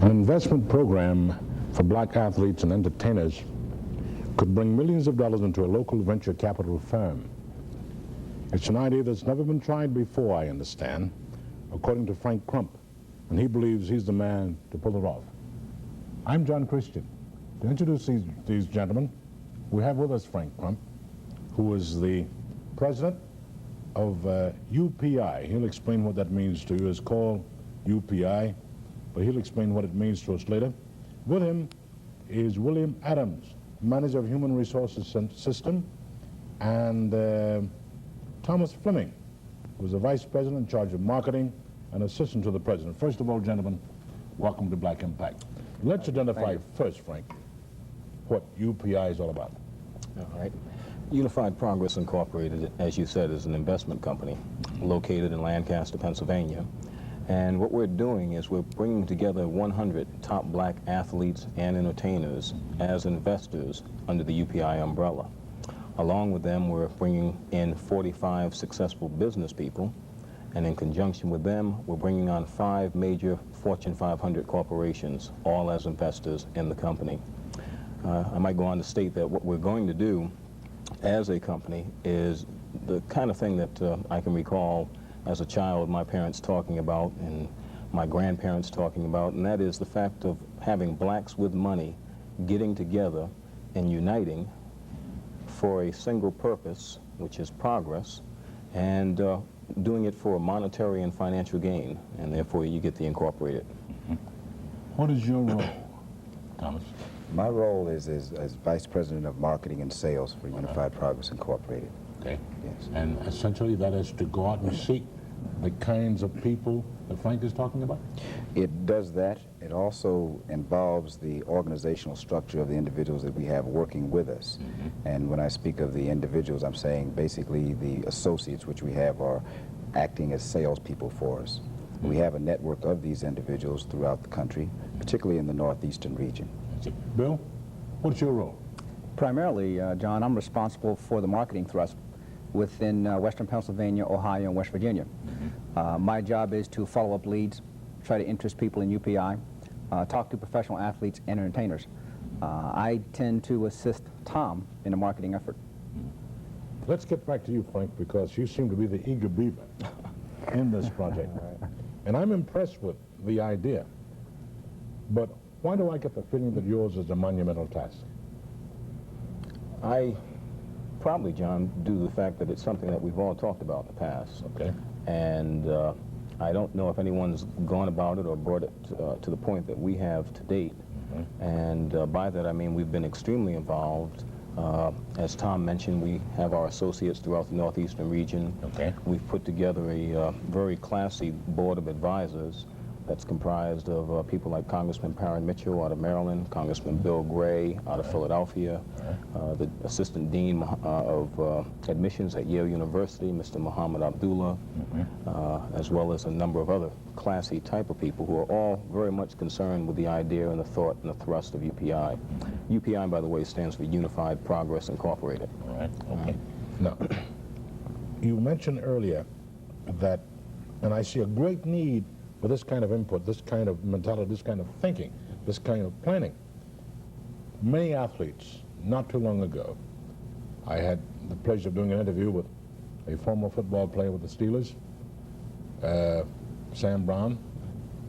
An investment program for black athletes and entertainers could bring millions of dollars into a local venture capital firm. It's an idea that's never been tried before, I understand, according to Frank Crump, and he believes he's the man to pull it off. I'm John Christian. To introduce these gentlemen, we have with us Frank Crump, who is the president of UPI. He'll explain what that means to you. It's called UPI, but he'll explain what it means to us later. With him is William Adams, manager of human resources system, and Thomas Fleming, who's the vice president in charge of marketing and assistant to the president. First of all, gentlemen, welcome to Black Impact. Let's identify first, Frank, what UPI is all about. All right. Unified Progress Incorporated, as you said, is an investment company located in Lancaster, Pennsylvania. And what we're doing is we're bringing together 100 top black athletes and entertainers as investors under the UPI umbrella. Along with them, we're bringing in 45 successful business people, and in conjunction with them, we're bringing on 5 major Fortune 500 corporations, all as investors in the company. I might go on to state that what we're going to do as a company is the kind of thing that I can recall as a child my parents talking about and my grandparents talking about, and that is the fact of having blacks with money getting together and uniting for a single purpose, which is progress, and doing it for monetary and financial gain, and therefore you get the incorporated. Mm-hmm. What is your role, Thomas? My role is as Vice President of Marketing and Sales for Unified Progress Incorporated. Okay. Yes. And essentially that is to go out and seek the kinds of people that Frank is talking about? It does that. It also involves the organizational structure of the individuals that we have working with us. Mm-hmm. And when I speak of the individuals, I'm saying basically the associates which we have are acting as salespeople for us. Mm-hmm. We have a network of these individuals throughout the country, particularly in the northeastern region. Bill, what's your role? Primarily, John, I'm responsible for the marketing thrust within Western Pennsylvania, Ohio, and West Virginia. Mm-hmm. My job is to follow up leads, try to interest people in UPI, talk to professional athletes and entertainers. I tend to assist Tom in the marketing effort. Let's get back to you, Frank, because you seem to be the eager beaver in this project. And I'm impressed with the idea, but why do I get the feeling that yours is a monumental task? I probably, John, due to the fact that it's something that we've all talked about in the past. Okay. And I don't know if anyone's gone about it or brought it to the point that we have to date. Mm-hmm. And by that I mean we've been extremely involved. As Tom mentioned, we have our associates throughout the northeastern region. Okay. We've put together a very classy board of advisors that's comprised of people like Congressman Parren Mitchell out of Maryland, Congressman Bill Gray out of Philadelphia, the Assistant Dean of Admissions at Yale University, Mr. Muhammad Abdullah, as well as a number of other classy type of people who are all very much concerned with the idea and the thought and the thrust of UPI. UPI, by the way, stands for Unified Progress Incorporated. All right, okay. Now, you mentioned earlier that, and I see a great need for this kind of input, this kind of mentality, this kind of thinking, this kind of planning. Many athletes, not too long ago, I had the pleasure of doing an interview with a former football player with the Steelers, Sam Brown,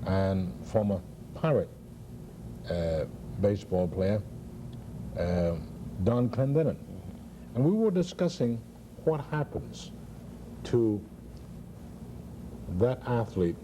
and former Pirate baseball player, Don Clendenin. And we were discussing what happens to that athlete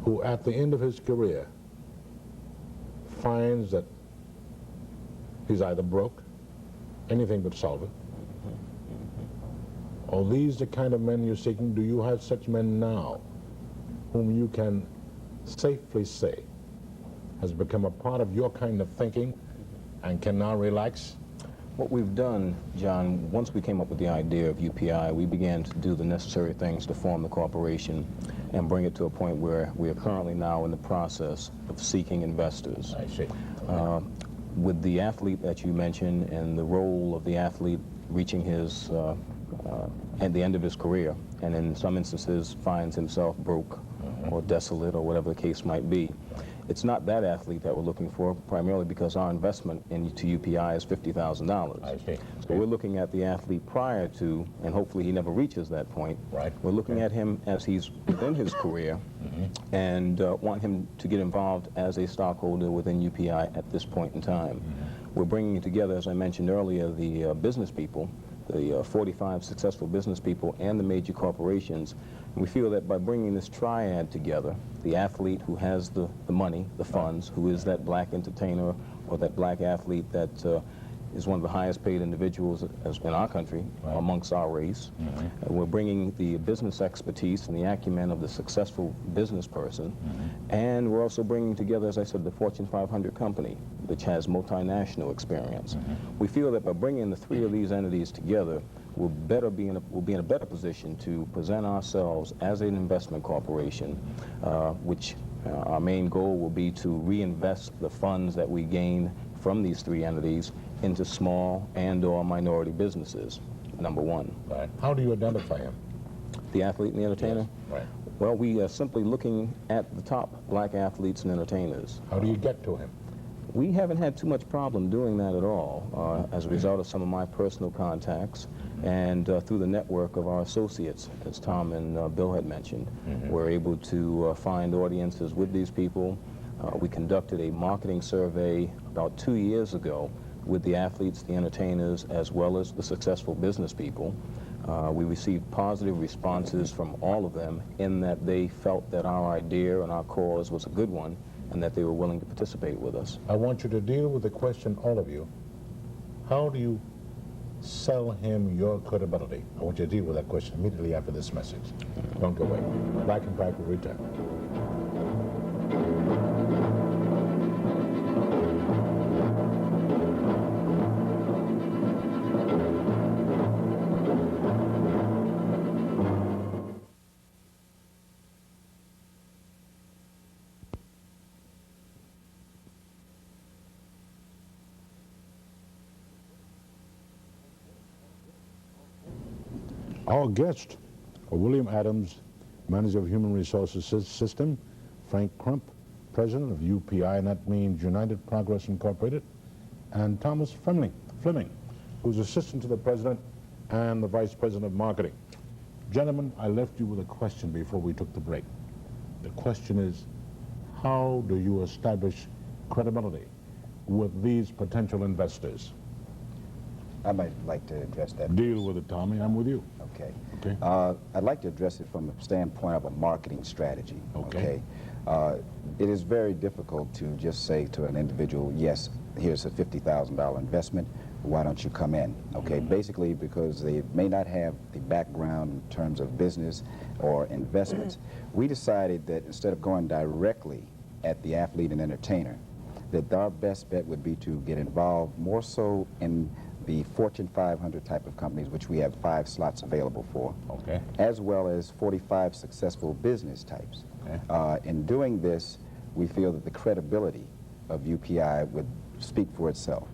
who at the end of his career finds that he's either broke, anything but solvent. Are these the kind of men you're seeking? Do you have such men now whom you can safely say has become a part of your kind of thinking and can now relax? What we've done, John, once we came up with the idea of UPI, we began to do the necessary things to form the corporation and bring it to a point where we are currently now in the process of seeking investors. I see. With the athlete that you mentioned and the role of the athlete reaching his, at the end of his career, and in some instances finds himself broke or desolate or whatever the case might be. It's not that athlete that we're looking for, primarily because our investment into UPI is $50,000. I see. So we're looking at the athlete prior to, and hopefully he never reaches that point. Right. We're looking at him as he's within his career and want him to get involved as a stockholder within UPI at this point in time. We're bringing together, as I mentioned earlier, the business people, the 45 successful business people and the major corporations. And we feel that by bringing this triad together, the athlete who has the money, the funds, who is that black entertainer or that black athlete that is one of the highest paid individuals in our country, amongst our race. We're bringing the business expertise and the acumen of the successful business person. And we're also bringing together, as I said, the Fortune 500 company, which has multinational experience. We feel that by bringing the three of these entities together, we'll be in a better position to present ourselves as an investment corporation, which our main goal will be to reinvest the funds that we gain from these three entities into small and/or minority businesses, number one. Right. How do you identify him? The athlete and the entertainer? Yes. Right. Well, we are simply looking at the top black athletes and entertainers. How do you get to him? We haven't had too much problem doing that at all as a result of some of my personal contacts and through the network of our associates, as Tom and Bill had mentioned. We're able to find audiences with these people. We conducted a marketing survey about 2 years ago with the athletes, the entertainers, as well as the successful business people. We received positive responses from all of them in that they felt that our idea and our cause was a good one and that they were willing to participate with us. I want you to deal with the question, all of you. How do you sell him your credibility? I want you to deal with that question immediately after this message. Don't go away. Black Impact will return. Our guest, William Adams, Manager of Human Resources System, Frank Crump, President of UPI, and that means United Progress Incorporated, and Thomas Fleming, who's Assistant to the President and the Vice President of Marketing. Gentlemen, I left you with a question before we took the break. The question is, how do you establish credibility with these potential investors? I might like to address that. Deal with it, Tommy. I'm with you. Okay. Okay. I'd like to address it from the standpoint of a marketing strategy. Okay. It is very difficult to just say to an individual, yes, here's a $50,000 investment, why don't you come in? Okay, basically because they may not have the background in terms of business or investments. We decided that instead of going directly at the athlete and entertainer, that our best bet would be to get involved more so in the Fortune 500 type of companies, which we have 5 slots available for, Okay. as well as 45 successful business types. Okay. In doing this, we feel that the credibility of UPI would speak for itself,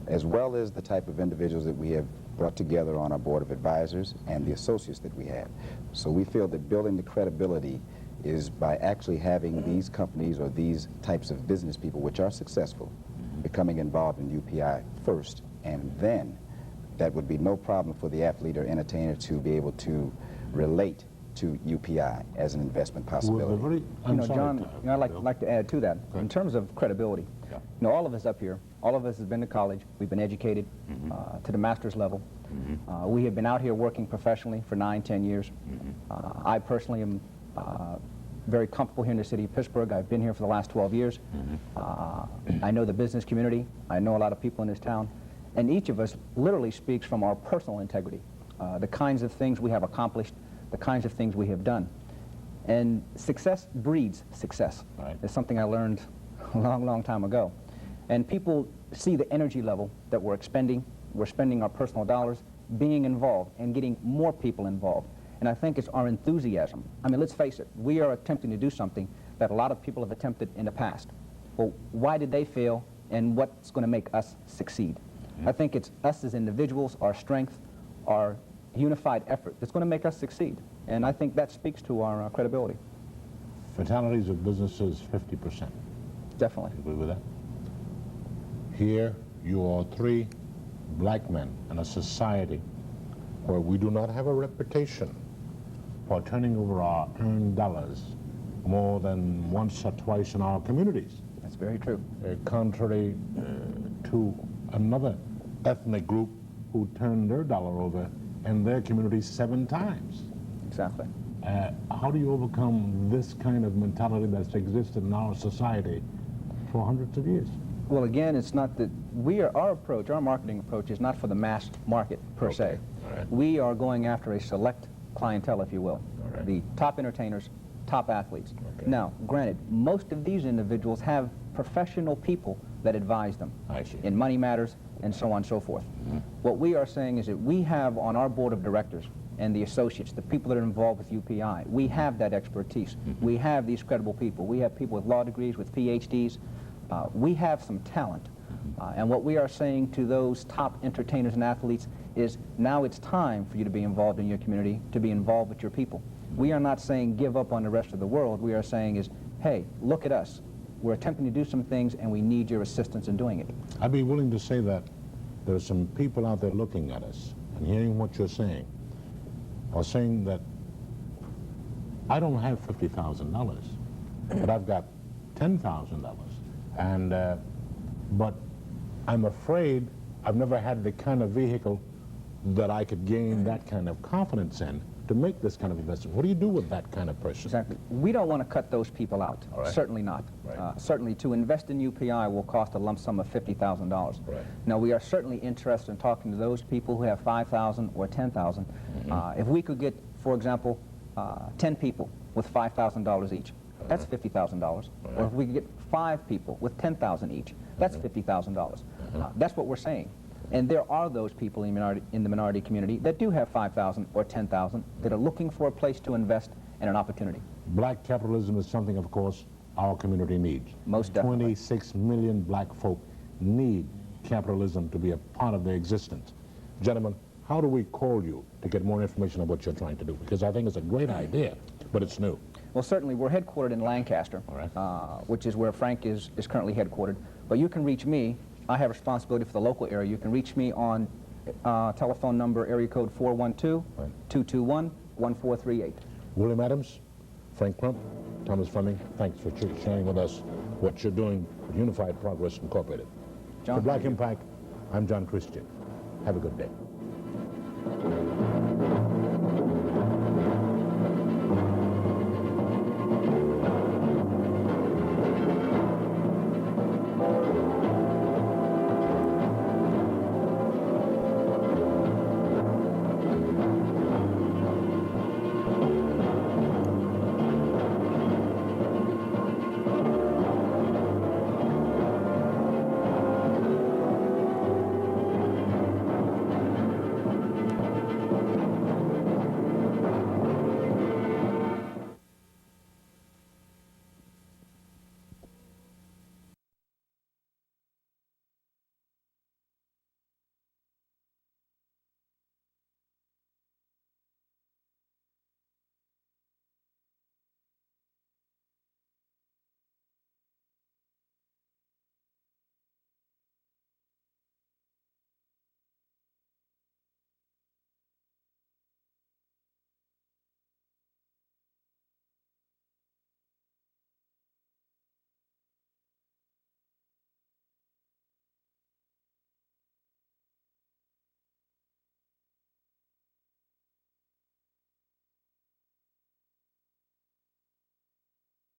as well as the type of individuals that we have brought together on our board of advisors and the associates that we have. So we feel that building the credibility is by actually having these companies or these types of business people, which are successful, becoming involved in UPI first, and then that would be no problem for the athlete or entertainer to be able to relate to UPI as an investment possibility. John, I'd like to add to that. In terms of credibility, all of us up here, all of us have been to college, we've been educated to the master's level. We have been out here working professionally for 9, 10 years. I personally am very comfortable here in the city of Pittsburgh. I've been here for the last 12 years. I know the business community. I know a lot of people in this town. And each of us literally speaks from our personal integrity, the kinds of things we have accomplished, the kinds of things we have done. And success breeds success. Right. It's something I learned a long, long time ago. And people see the energy level that we're expending. We're spending our personal dollars, being involved, and getting more people involved. And I think it's our enthusiasm. I mean, let's face it, we are attempting to do something that a lot of people have attempted in the past. Well, why did they fail, and what's going to make us succeed? I think it's us as individuals, our strength, our unified effort that's going to make us succeed. And I think that speaks to our credibility. fatalities of businesses 50%. Definitely. You agree with that? Here you are three black men in a society where we do not have a reputation for turning over our earned dollars more than once or twice in our communities. That's very true. Contrary to another ethnic group who turned their dollar over in their community 7 times. Exactly. How do you overcome this kind of mentality that's existed in our society for hundreds of years? Well, again, it's not that our marketing approach is not for the mass market per se. Right. We are going after a select clientele, if you will, Right. the top entertainers, top athletes. Okay. Now, granted, most of these individuals have professional people that advise them I see. in money matters and so on and so forth. What we are saying is that we have on our board of directors and the associates, the people that are involved with UPI, we have that expertise. We have these credible people. We have people with law degrees, with PhDs. We have some talent. And what we are saying to those top entertainers and athletes is now it's time for you to be involved in your community, to be involved with your people. We are not saying give up on the rest of the world. We are saying is, hey, look at us. We're attempting to do some things and we need your assistance in doing it. I'd be willing to say that there are some people out there looking at us and hearing what you're saying, or saying that I don't have $50,000, but I've got $10,000. And, but I'm afraid I've never had the kind of vehicle that I could gain that kind of confidence in to make this kind of investment. What do you do with that kind of person? Exactly. We don't want to cut those people out. All right. Certainly not. Right. Certainly to invest in UPI will cost a lump sum of $50,000. Right. Now we are certainly interested in talking to those people who have $5,000 or $10,000. If we could get, for example, 10 people with $5,000 each, that's $50,000. Or if we could get 5 people with $10,000 each, that's $50,000. That's what we're saying. And there are those people in the minority community that do have 5,000 or 10,000 that are looking for a place to invest and an opportunity. Black capitalism is something, of course, our community needs. Most definitely. 26 million black folk need capitalism to be a part of their existence. Gentlemen, how do we call you to get more information on what you're trying to do? Because I think it's a great idea, but it's new. Well, certainly, we're headquartered in Lancaster, All right. which is where Frank is currently headquartered. But you can reach me. I have responsibility for the local area. You can reach me on telephone number area code 412-221-1438. William Adams, Frank Crump, Thomas Fleming, thanks for sharing with us what you're doing with Unified Progress Incorporated. John, For Black Impact, I'm John Christian. Have a good day.